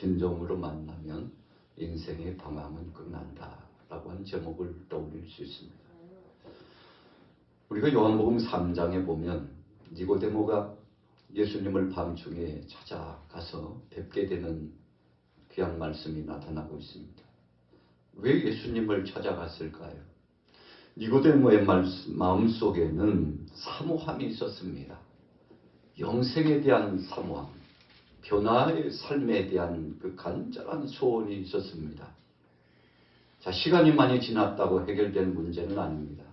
진정으로 만나면 인생의 방황은 끝난다 라고 하는 제목을 떠올릴 수 있습니다. 우리가 요한복음 3장에 보면 니고데모가 예수님을 밤중에 찾아가서 뵙게 되는 귀한 말씀이 나타나고 있습니다. 왜 예수님을 찾아갔을까요? 니고데모의 마음속에는 사모함이 있었습니다. 영생에 대한 사모함, 변화의 삶에 대한 그 간절한 소원이 있었습니다. 자, 시간이 많이 지났다고 해결된 문제는 아닙니다.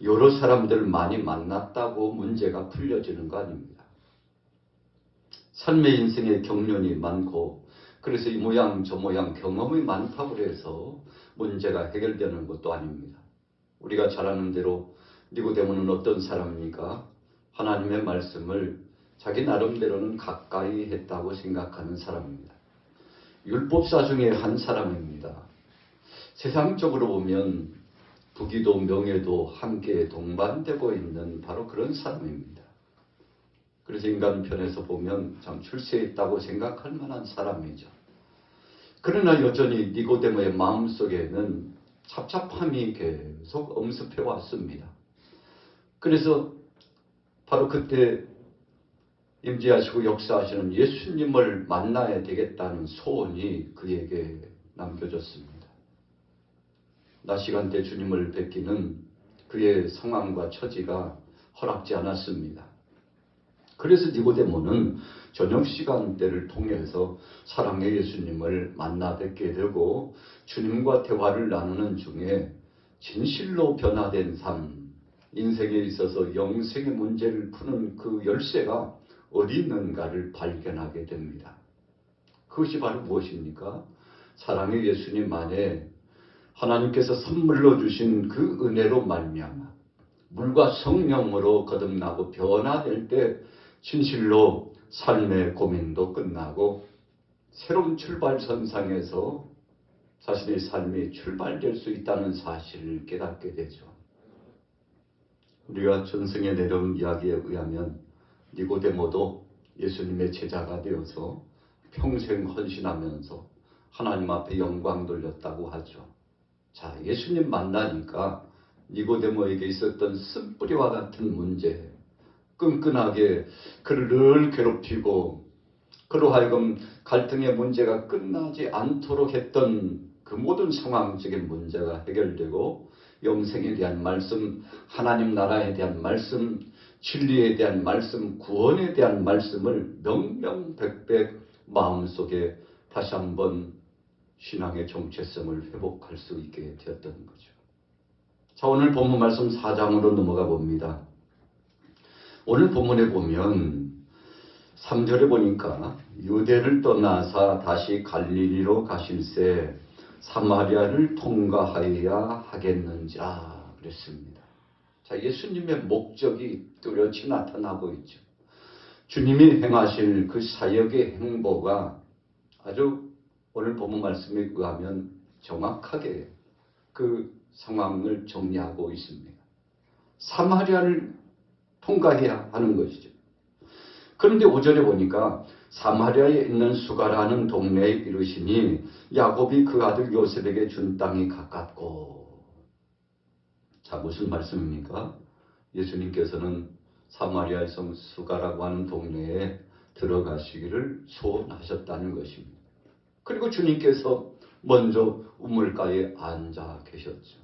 여러 사람들 많이 만났다고 문제가 풀려지는 거 아닙니다. 삶의 인생의 경륜이 많고 그래서 이 모양 저 모양 경험이 많다고 해서 문제가 해결되는 것도 아닙니다. 우리가 잘 아는 대로 니고데모는 어떤 사람입니까? 하나님의 말씀을 자기 나름대로는 가까이 했다고 생각하는 사람입니다. 율법사 중에 한 사람입니다. 세상적으로 보면 부귀도 명예도 함께 동반되고 있는 바로 그런 사람입니다. 그래서 인간 편에서 보면 참 출세했다고 생각할 만한 사람이죠. 그러나 여전히 니고데모의 마음속에는 잡잡함이 계속 엄습해 왔습니다. 그래서 바로 그때 임재하시고 역사하시는 예수님을 만나야 되겠다는 소원이 그에게 남겨졌습니다. 낮 시간대 주님을 뵙기는 그의 상황과 처지가 허락지 않았습니다. 그래서 니고데모는 저녁 시간대를 통해서 사랑의 예수님을 만나 뵙게 되고 주님과 대화를 나누는 중에 진실로 변화된 삶, 인생에 있어서 영생의 문제를 푸는 그 열쇠가 어디 있는가를 발견하게 됩니다. 그것이 바로 무엇입니까? 사랑의 예수님 안에 하나님께서 선물로 주신 그 은혜로 말미암아 물과 성령으로 거듭나고 변화될 때 진실로 삶의 고민도 끝나고 새로운 출발선상에서 자신의 삶이 출발될 수 있다는 사실을 깨닫게 되죠. 우리가 전승에 내려온 이야기에 의하면 니고데모도 예수님의 제자가 되어서 평생 헌신하면서 하나님 앞에 영광 돌렸다고 하죠. 자, 예수님 만나니까 니고데모에게 있었던 쓴뿌리와 같은 문제, 끈끈하게 그를 늘 괴롭히고 그로 하여금 갈등의 문제가 끝나지 않도록 했던 그 모든 상황적인 문제가 해결되고 영생에 대한 말씀, 하나님 나라에 대한 말씀, 진리에 대한 말씀, 구원에 대한 말씀을 명명백백 마음속에 다시 한번 신앙의 정체성을 회복할 수 있게 되었던 거죠. 자, 오늘 본문 말씀 4장으로 넘어가 봅니다. 오늘 본문에 보면 3절에 보니까 유대를 떠나사 다시 갈릴리로 가실새 사마리아를 통과하여야 하겠는지라 그랬습니다. 자, 예수님의 목적이 뚜렷이 나타나고 있죠. 주님이 행하실 그 사역의 행보가 아주 오늘 본문 말씀에 의하면 정확하게 그 상황을 정리하고 있습니다. 사마리아를 통과해야 하는 것이죠. 그런데 5절에 보니까 사마리아에 있는 수가라는 동네에 이르시니 야곱이 그 아들 요셉에게 준 땅이 가깝고. 자, 무슨 말씀입니까? 예수님께서는 사마리아의 성 수가라고 하는 동네에 들어가시기를 소원하셨다는 것입니다. 그리고 주님께서 먼저 우물가에 앉아 계셨죠.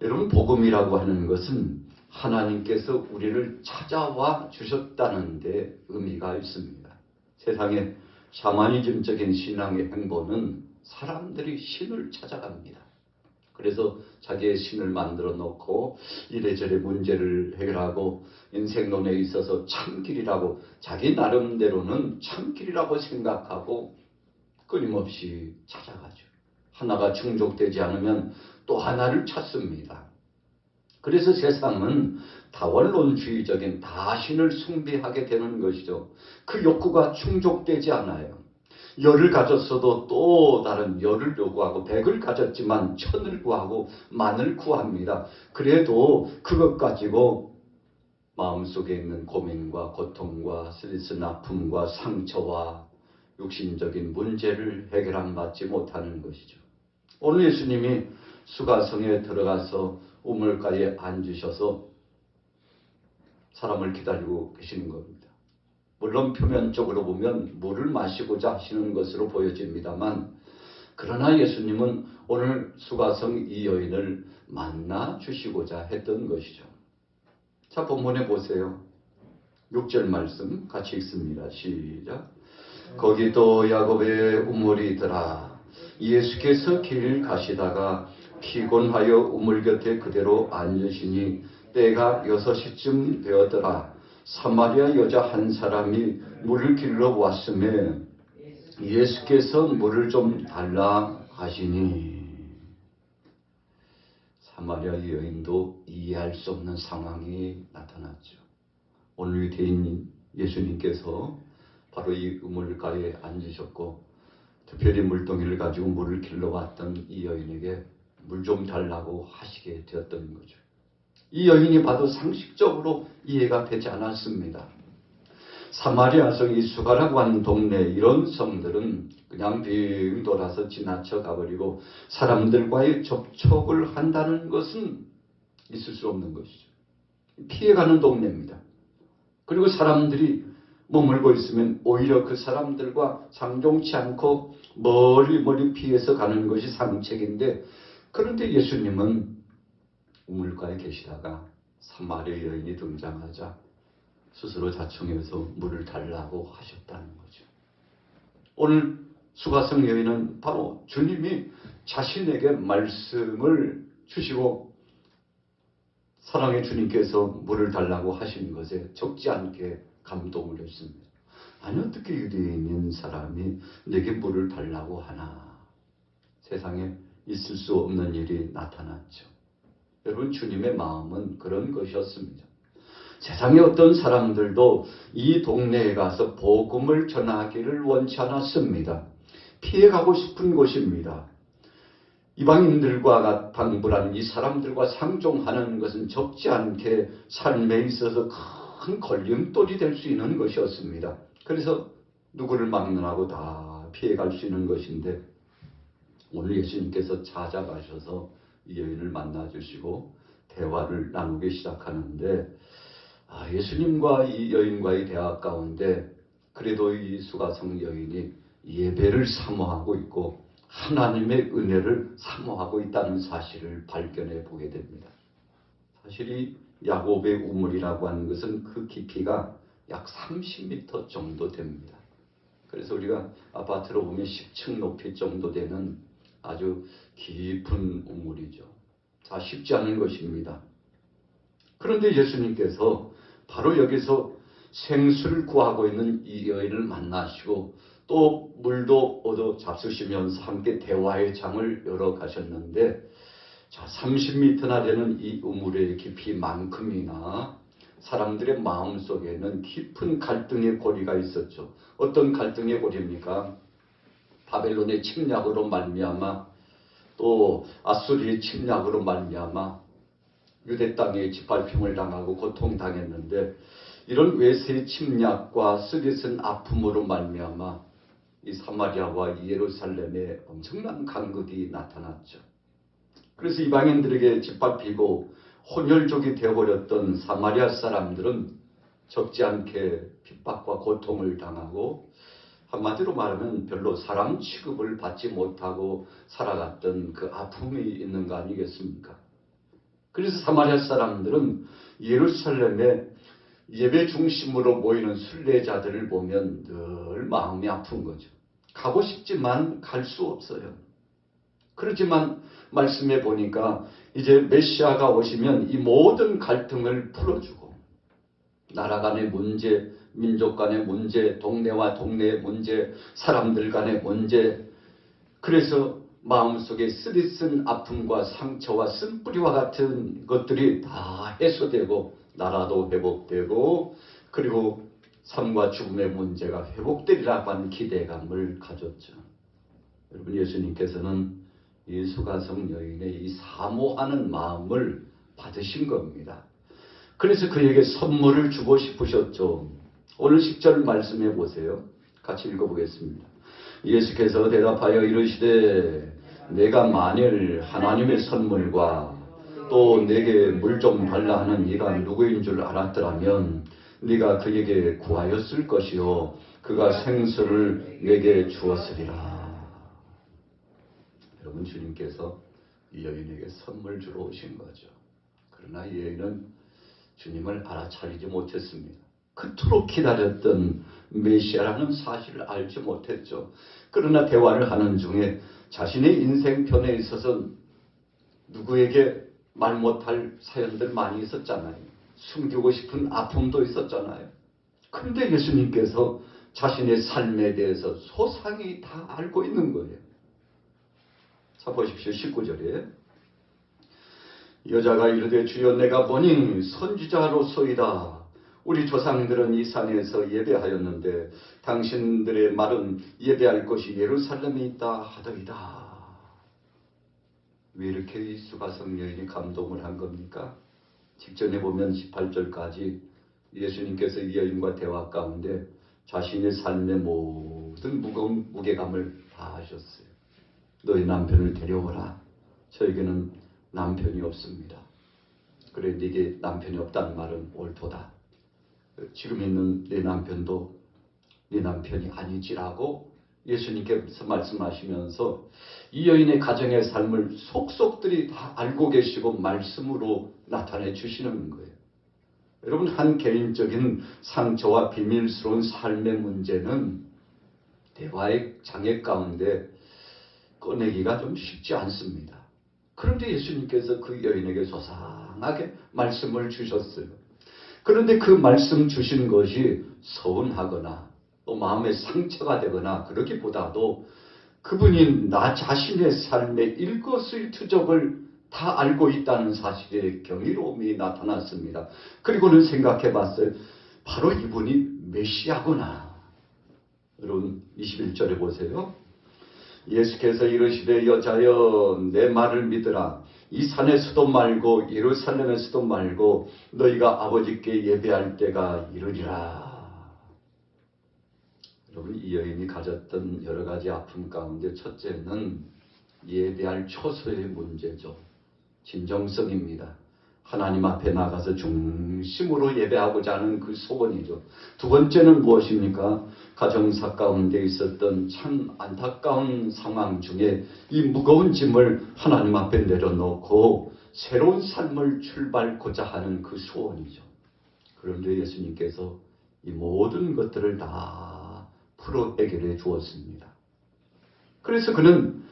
여러분, 복음이라고 하는 것은 하나님께서 우리를 찾아와 주셨다는 데 의미가 있습니다. 세상의 샤머니즘적인 신앙의 행보는 사람들이 신을 찾아갑니다. 그래서 자기의 신을 만들어 놓고 이래저래 문제를 해결하고 인생론에 있어서 참길이라고 자기 나름대로는 참길이라고 생각하고 끊임없이 찾아가죠. 하나가 충족되지 않으면 또 하나를 찾습니다. 그래서 세상은 다원론주의적인 다신을 숭배하게 되는 것이죠. 그 욕구가 충족되지 않아요. 열을 가졌어도 또 다른 열을 요구하고 100을 가졌지만 1000을 구하고 10,000을 구합니다. 그래도 그것 가지고 마음속에 있는 고민과 고통과 슬픈 아픔과 상처와 육신적인 문제를 해결받지 못하는 것이죠. 오늘 예수님이 수가성에 들어가서 우물가에 앉으셔서 사람을 기다리고 계시는 겁니다. 물론 표면적으로 보면 물을 마시고자 하시는 것으로 보여집니다만, 그러나 예수님은 오늘 수가성 이 여인을 만나 주시고자 했던 것이죠. 자, 본문에 보세요. 6절 말씀 같이 읽습니다. 시작. 거기도 야곱의 우물이더라. 예수께서 길 가시다가 피곤하여 우물 곁에 그대로 앉으시니 때가 6시쯤 되었더라. 사마리아 여자 한 사람이 물을 길러 왔음에 예수께서 물을 좀 달라 하시니, 사마리아 여인도 이해할 수 없는 상황이 나타났죠. 오늘 유대인 예수님께서 바로 이 우물가에 앉으셨고 특별히 물동이를 가지고 물을 길러 왔던 이 여인에게 물 좀 달라고 하시게 되었던 거죠. 이 여인이 봐도 상식적으로 이해가 되지 않았습니다. 사마리아 성 이 수가라고 하는 동네, 이런 성들은 그냥 빙 돌아서 지나쳐 가버리고 사람들과의 접촉을 한다는 것은 있을 수 없는 것이죠. 피해가는 동네입니다. 그리고 사람들이 머물고 있으면 오히려 그 사람들과 상종치 않고 멀리 피해서 가는 것이 상책인데, 그런데 예수님은 우물가에 계시다가 사마리아 여인이 등장하자 스스로 자청해서 물을 달라고 하셨다는 거죠. 오늘 수가성 여인은 바로 주님이 자신에게 말씀을 주시고 사랑의 주님께서 물을 달라고 하신 것에 적지 않게 감동을 했습니다. 아니, 어떻게 유대인인 사람이 내게 물을 달라고 하나. 세상에 있을 수 없는 일이 나타났죠. 여러분, 주님의 마음은 그런 것이었습니다. 세상의 어떤 사람들도 이 동네에 가서 복음을 전하기를 원치 않았습니다. 피해가고 싶은 곳입니다. 이방인들과 방불한 이 사람들과 상종하는 것은 적지 않게 삶에 있어서 큰 걸림돌이 될 수 있는 것이었습니다. 그래서 누구를 막론하고 다 피해갈 수 있는 것인데, 오늘 예수님께서 찾아가셔서 이 여인을 만나주시고 대화를 나누기 시작하는데, 예수님과 이 여인과의 대화 가운데 그래도 이 수가성 여인이 예배를 사모하고 있고 하나님의 은혜를 사모하고 있다는 사실을 발견해 보게 됩니다. 사실 이 야곱의 우물이라고 하는 것은 그 깊이가 약 30m 정도 됩니다. 그래서 우리가 아파트로 보면 10층 높이 정도 되는 아주 깊은 우물이죠. 자, 쉽지 않은 것입니다. 그런데 예수님께서 바로 여기서 생수를 구하고 있는 이 여인을 만나시고 또 물도 얻어 잡수시면서 함께 대화의 장을 열어 가셨는데, 자, 30m나 되는 이 우물의 깊이만큼이나 사람들의 마음속에는 깊은 갈등의 고리가 있었죠. 어떤 갈등의 고리입니까? 바벨론의 침략으로 말미암아 또 아수리의 침략으로 말미암아 유대 땅에 짓밟힘을 당하고 고통당했는데, 이런 외세의 침략과 쓰디쓴 아픔으로 말미암아 이 사마리아와 이 예루살렘에 엄청난 간극이 나타났죠. 그래서 이방인들에게 짓밟히고 혼혈족이 되어버렸던 사마리아 사람들은 적지 않게 핍박과 고통을 당하고, 한마디로 말하면 별로 사람 취급을 받지 못하고 살아갔던 그 아픔이 있는 거 아니겠습니까? 그래서 사마리아 사람들은 예루살렘에 예배 중심으로 모이는 순례자들을 보면 늘 마음이 아픈 거죠. 가고 싶지만 갈 수 없어요. 그렇지만 말씀해 보니까 이제 메시아가 오시면 이 모든 갈등을 풀어주고, 나라 간의 문제, 민족 간의 문제, 동네와 동네의 문제, 사람들 간의 문제, 그래서 마음속에 쓰디쓴 아픔과 상처와 쓴뿌리와 같은 것들이 다 해소되고 나라도 회복되고, 그리고 삶과 죽음의 문제가 회복되리라고 하는 기대감을 가졌죠. 여러분, 예수님께서는 이 수가성 여인의 이 사모하는 마음을 받으신 겁니다. 그래서 그에게 선물을 주고 싶으셨죠. 오늘 10절 말씀해 보세요. 같이 읽어보겠습니다. 예수께서 대답하여 이르시되 내가 만일 하나님의 선물과 또 내게 물 좀 달라 하는 이가 누구인 줄 알았더라면 네가 그에게 구하였을 것이요 그가 생수를 내게 주었으리라. 여러분, 주님께서 이 여인에게 선물 주러 오신 거죠. 그러나 이 여인은 주님을 알아차리지 못했습니다. 그토록 기다렸던 메시아라는 사실을 알지 못했죠. 그러나 대화를 하는 중에 자신의 인생편에 있어서 누구에게 말 못할 사연들 많이 있었잖아요. 숨기고 싶은 아픔도 있었잖아요. 그런데 예수님께서 자신의 삶에 대해서 소상히 다 알고 있는 거예요. 자, 보십시오. 19절에 여자가 이르되 주여 내가 보니 선지자로소이다. 우리 조상들은 이 산에서 예배하였는데 당신들의 말은 예배할 곳이 예루살렘에 있다 하더이다. 왜 이렇게 이 수가성 여인이 감동을 한 겁니까? 직전에 보면 18절까지 예수님께서 이 여인과 대화 가운데 자신의 삶의 모든 무거운 무게감을 다 하셨어요. 너희 남편을 데려오라. 저에게는 남편이 없습니다. 그래, 네게 남편이 없다는 말은 옳도다. 지금 있는 내 남편도 네 남편이 아니지라고 예수님께서 말씀하시면서 이 여인의 가정의 삶을 속속들이 다 알고 계시고 말씀으로 나타내 주시는 거예요. 여러분, 한 개인적인 상처와 비밀스러운 삶의 문제는 대화의 장애 가운데 꺼내기가 좀 쉽지 않습니다. 그런데 예수님께서 그 여인에게 소상하게 말씀을 주셨어요. 그런데 그 말씀 주신 것이 서운하거나 또 마음에 상처가 되거나 그러기보다도 그분이 나 자신의 삶의 일거수일투족을 다 알고 있다는 사실에 경이로움이 나타났습니다. 그리고는 생각해 봤어요. 바로 이분이 메시아구나. 여러분, 21절에 보세요. 예수께서 이르시되 여자여 내 말을 믿으라. 이 산에서도 말고 예루살렘에서도 말고 너희가 아버지께 예배할 때가 이르리라. 여러분, 이 여인이 가졌던 여러 가지 아픔 가운데 첫째는 예배할 처소의 문제죠. 진정성입니다. 하나님 앞에 나가서 중심으로 예배하고자 하는 그 소원이죠. 두 번째는 무엇입니까? 가정사 가운데 있었던 참 안타까운 상황 중에 이 무거운 짐을 하나님 앞에 내려놓고 새로운 삶을 출발하고자 하는 그 소원이죠. 그런데 예수님께서 이 모든 것들을 다 풀어 해결해 주었습니다. 그래서 그는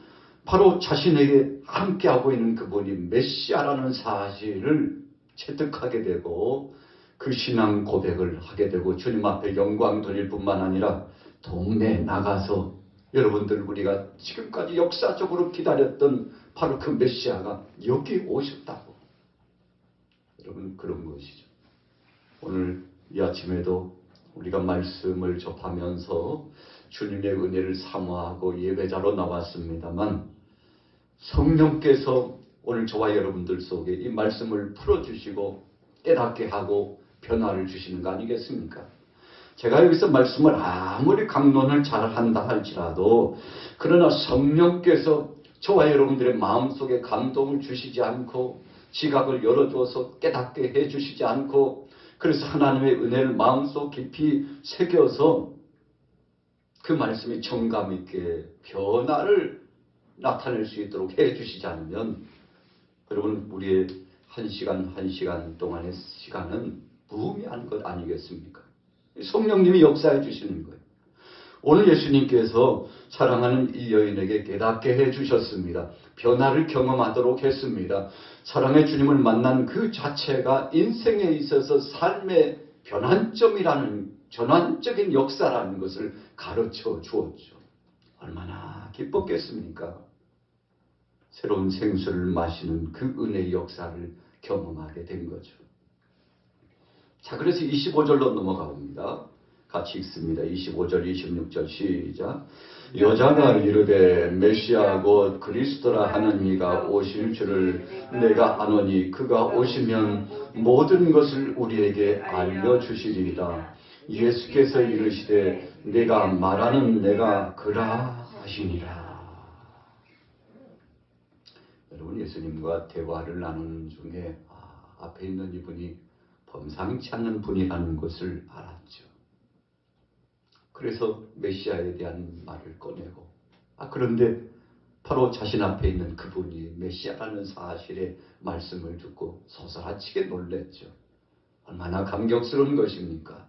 바로 자신에게 함께하고 있는 그분이 메시아라는 사실을 체득하게 되고 그 신앙 고백을 하게 되고 주님 앞에 영광 돌릴 뿐만 아니라 동네에 나가서 여러분들 우리가 지금까지 역사적으로 기다렸던 바로 그 메시아가 여기 오셨다고. 여러분, 그런 것이죠. 오늘 이 아침에도 우리가 말씀을 접하면서 주님의 은혜를 사모하고 예배자로 나왔습니다만 성령께서 오늘 저와 여러분들 속에 이 말씀을 풀어주시고 깨닫게 하고 변화를 주시는 거 아니겠습니까? 제가 여기서 말씀을 아무리 강론을 잘한다 할지라도 그러나 성령께서 저와 여러분들의 마음속에 감동을 주시지 않고 지각을 열어주어서 깨닫게 해주시지 않고 그래서 하나님의 은혜를 마음속 깊이 새겨서 그 말씀이 정감 있게 변화를 나타낼 수 있도록 해주시지 않으면 여러분 우리의 한 시간 동안의 시간은 무의미한 것 아니겠습니까? 성령님이 역사해 주시는 거예요. 오늘 예수님께서 사랑하는 이 여인에게 깨닫게 해주셨습니다. 변화를 경험하도록 했습니다. 사랑의 주님을 만난 그 자체가 인생에 있어서 삶의 변환점이라는 전환적인 역사라는 것을 가르쳐 주었죠. 얼마나 기뻤겠습니까? 새로운 생수를 마시는 그 은혜의 역사를 경험하게 된 거죠. 자, 그래서 25절로 넘어가 봅니다. 같이 읽습니다. 25절, 26절 시작. 여자가 이르되 메시아 곧 그리스도라 하는 이가 오실 줄을 내가 아노니 그가 오시면 모든 것을 우리에게 알려주시리이다. 예수께서 이르시되 내가 말하는 내가 그라 하시니라. 여러분, 예수님과 대화를 나누는 중에 앞에 있는 이분이 범상치 않는 분이라는 것을 알았죠. 그래서 메시아에 대한 말을 꺼내고 그런데 바로 자신 앞에 있는 그분이 메시아라는 사실의 말씀을 듣고 소스라치게 놀랬죠. 얼마나 감격스러운 것입니까?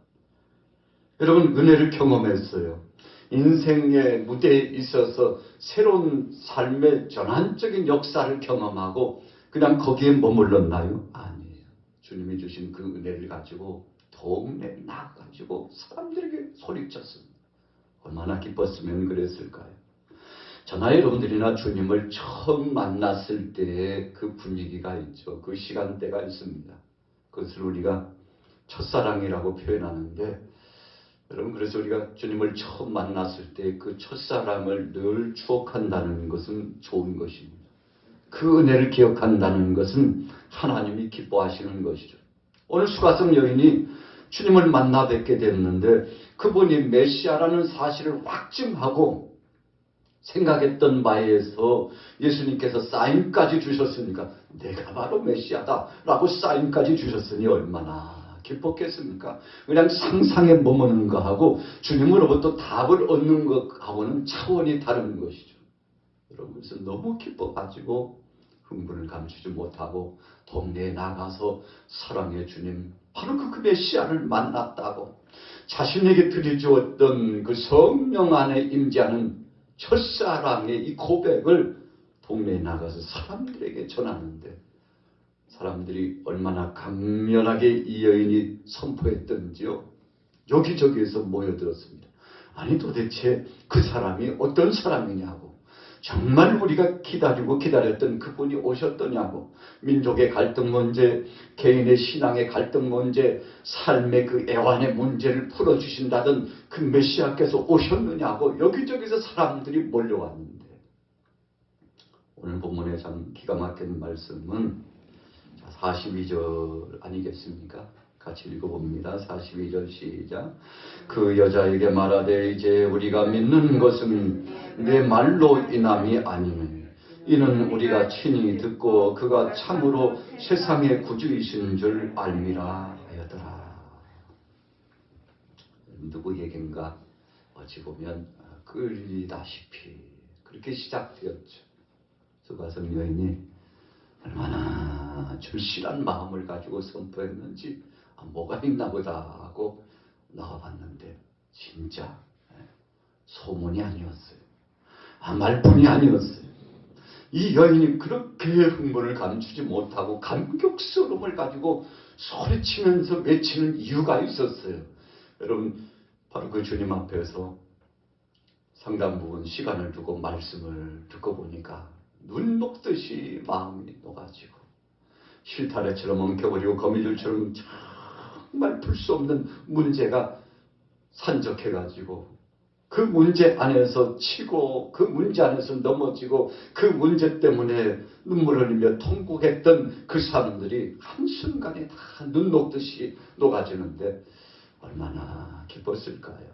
여러분, 은혜를 경험했어요. 인생의 무대에 있어서 새로운 삶의 전환적인 역사를 경험하고 그냥 거기에 머물렀나요? 아니에요. 주님이 주신 그 은혜를 가지고 동네에 나가가지고 사람들에게 소리쳤습니다. 얼마나 기뻤으면 그랬을까요? 저나 여러분들이나 주님을 처음 만났을 때의 그 분위기가 있죠. 그 시간대가 있습니다. 그것을 우리가 첫사랑이라고 표현하는데, 여러분, 그래서 우리가 주님을 처음 만났을 때 그 첫사랑을 늘 추억한다는 것은 좋은 것입니다. 그 은혜를 기억한다는 것은 하나님이 기뻐하시는 것이죠. 오늘 수가성 여인이 주님을 만나 뵙게 됐는데 그분이 메시아라는 사실을 확증하고 생각했던 바에서 예수님께서 사인까지 주셨으니까 내가 바로 메시아다 라고 사인까지 주셨으니 얼마나 기뻤겠습니까? 그냥 상상에 머무는 것하고 주님으로부터 답을 얻는 것하고는 차원이 다른 것이죠. 여러분, 그래서 너무 기뻐가지고 흥분을 감추지 못하고 동네에 나가서 사랑의 주님, 바로 그 메시아를 만났다고 자신에게 들이주었던 그 성령 안에 임재하는 첫사랑의 이 고백을 동네에 나가서 사람들에게 전하는데 사람들이 얼마나 강렬하게 이 여인이 선포했던지요. 여기저기에서 모여들었습니다. 아니, 도대체 그 사람이 어떤 사람이냐고, 정말 우리가 기다리고 기다렸던 그분이 오셨더냐고, 민족의 갈등 문제, 개인의 신앙의 갈등 문제, 삶의 그 애환의 문제를 풀어주신다던 그 메시아께서 오셨느냐고 여기저기서 사람들이 몰려왔는데, 오늘 본문의 참 기가 막힌 말씀은 42절 아니겠습니까? 같이 읽어봅니다. 42절 시작. 그 여자에게 말하되 이제 우리가 믿는 것은 내 말로 인함이 아니니 이는 우리가 친히 듣고 그가 참으로 세상의 구주이신 줄 알미라 하였더라. 누구에겐가 어찌 보면 끌리다시피 그렇게 시작되었죠. 수가성 여인이 얼마나 절실한 마음을 가지고 선포했는지 뭐가 있나 보다 하고 나와봤는데 진짜 소문이 아니었어요. 말뿐이 아니었어요. 이 여인이 그렇게 흥분을 감추지 못하고 감격스러움을 가지고 소리치면서 외치는 이유가 있었어요. 여러분, 바로 그 주님 앞에서 상당 부분 시간을 두고 말씀을 듣고 보니까 눈 녹듯이 마음이 녹아지고 실타래처럼 엉켜버리고 거미줄처럼 정말 풀 수 없는 문제가 산적해가지고 그 문제 안에서 치고 그 문제 안에서 넘어지고 그 문제 때문에 눈물을 흘리며 통곡했던 그 사람들이 한순간에 다 눈 녹듯이 녹아지는데 얼마나 기뻤을까요?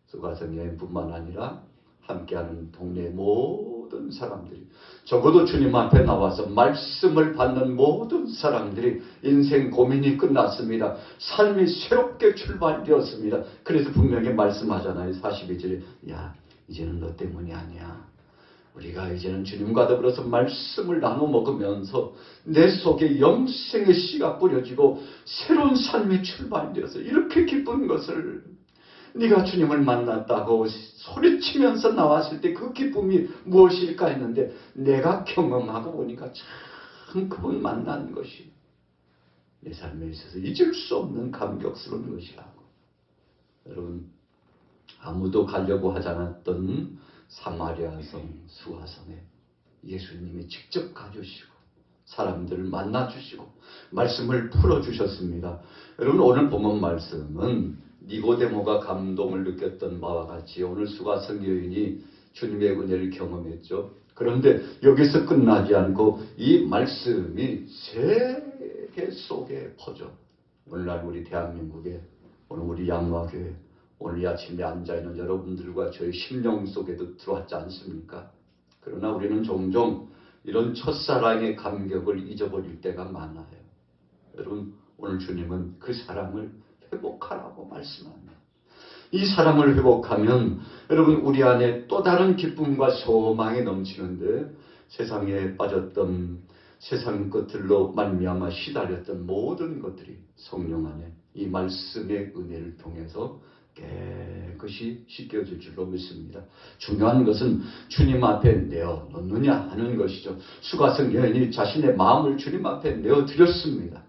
수가성 여인뿐만 아니라 함께하는 동네 모든 사람들이, 적어도 주님 앞에 나와서 말씀을 받는 모든 사람들이 인생 고민이 끝났습니다. 삶이 새롭게 출발되었습니다. 그래서 분명히 말씀하잖아요. 42절에 야, 이제는 너 때문이 아니야. 우리가 이제는 주님과 더불어서 말씀을 나눠 먹으면서 내 속에 영생의 씨가 뿌려지고 새로운 삶이 출발되어서 이렇게 기쁜 것을, 네가 주님을 만났다고 소리치면서 나왔을 때 그 기쁨이 무엇일까 했는데 내가 경험하고 보니까 참 그분 만난 것이 내 삶에 있어서 잊을 수 없는 감격스러운 것이라고. 여러분, 아무도 가려고 하지 않았던 사마리아성 수가성에 예수님이 직접 가주시고 사람들을 만나주시고 말씀을 풀어주셨습니다. 여러분, 오늘 본문 말씀은 니고데모가 감동을 느꼈던 바와 같이 오늘 수가성 여인이 주님의 은혜를 경험했죠. 그런데 여기서 끝나지 않고 이 말씀이 세계 속에 퍼져 오늘날 우리 대한민국에 오늘 우리 양화교회 오늘 이 아침에 앉아있는 여러분들과 저희 심령 속에도 들어왔지 않습니까? 그러나 우리는 종종 이런 첫사랑의 감격을 잊어버릴 때가 많아요. 여러분, 오늘 주님은 그 사랑을 회복하라고 말씀합니다. 이 사랑을 회복하면 여러분 우리 안에 또 다른 기쁨과 소망이 넘치는데 세상에 빠졌던 세상 것들로 말미암아 시달렸던 모든 것들이 성령 안에 이 말씀의 은혜를 통해서 깨끗이 씻겨질 줄로 믿습니다. 중요한 것은 주님 앞에 내어놓느냐 하는 것이죠. 수가성 여인이 자신의 마음을 주님 앞에 내어드렸습니다.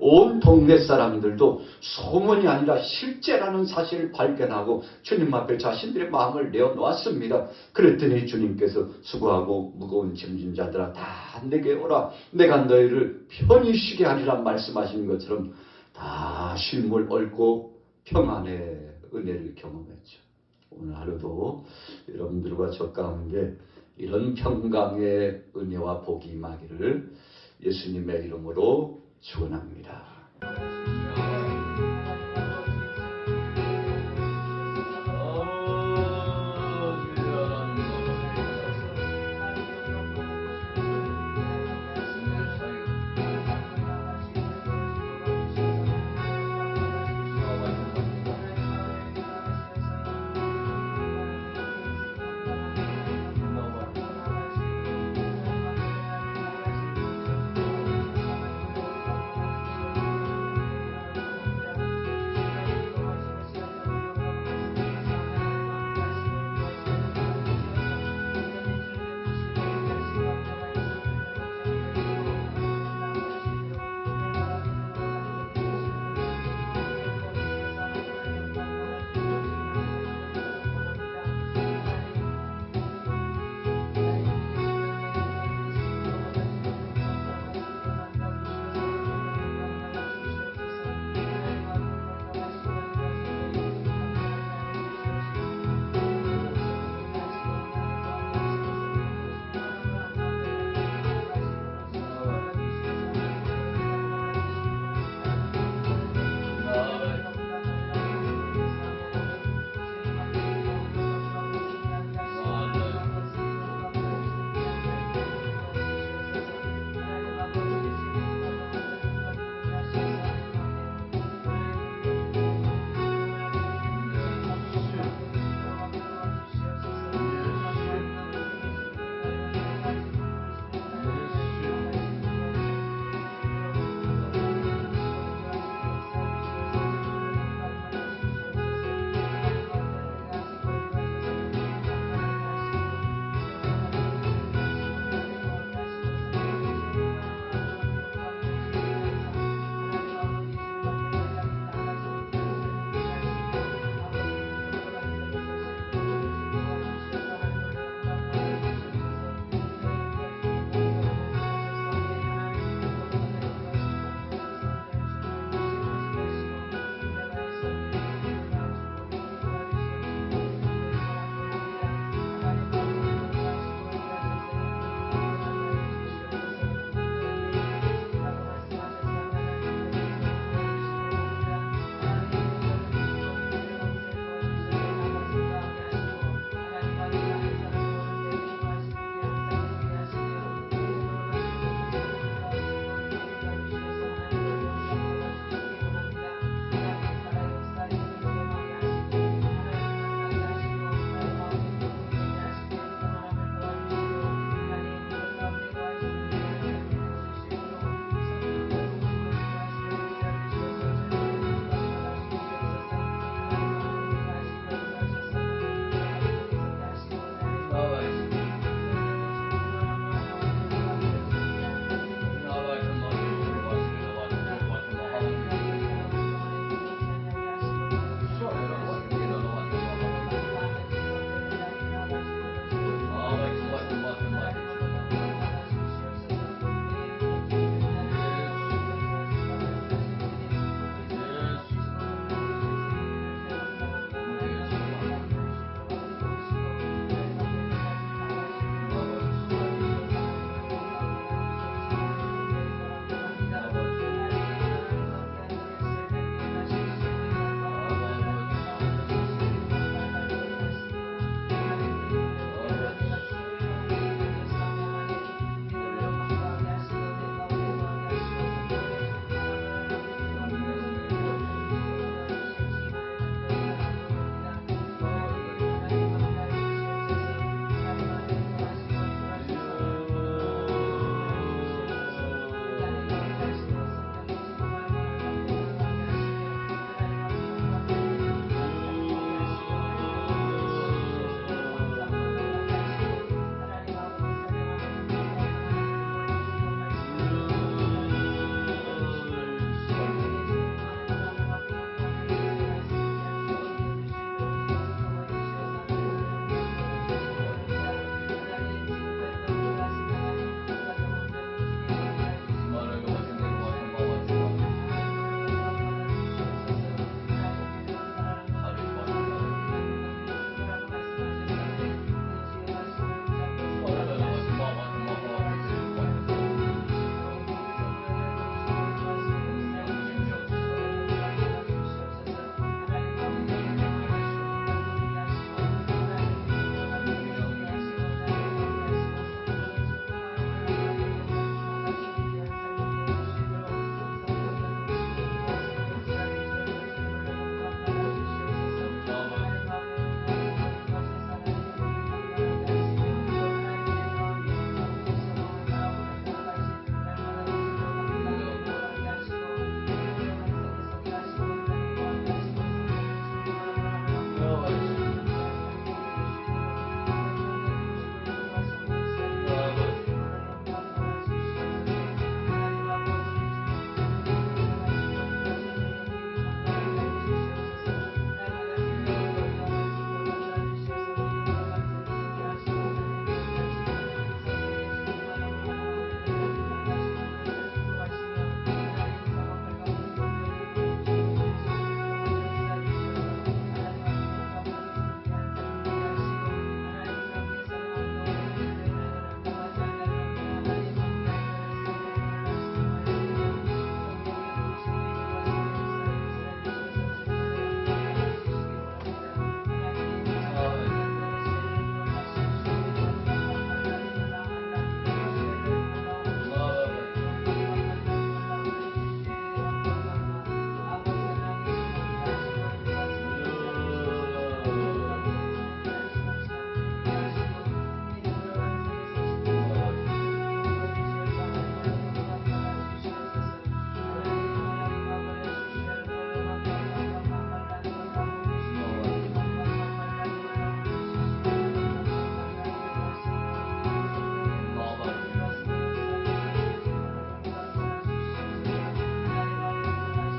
온 동네 사람들도 소문이 아니라 실제라는 사실을 발견하고 주님 앞에 자신들의 마음을 내어놓았습니다. 그랬더니 주님께서 수고하고 무거운 짐진 자들아 다 내게 오라. 내가 너희를 편히 쉬게 하리라 말씀하신 것처럼 다 쉼을 얻고 평안의 은혜를 경험했죠. 오늘 하루도 여러분들과 저 가운데 이런 평강의 은혜와 복이 임하기를 예수님의 이름으로 축원합니다.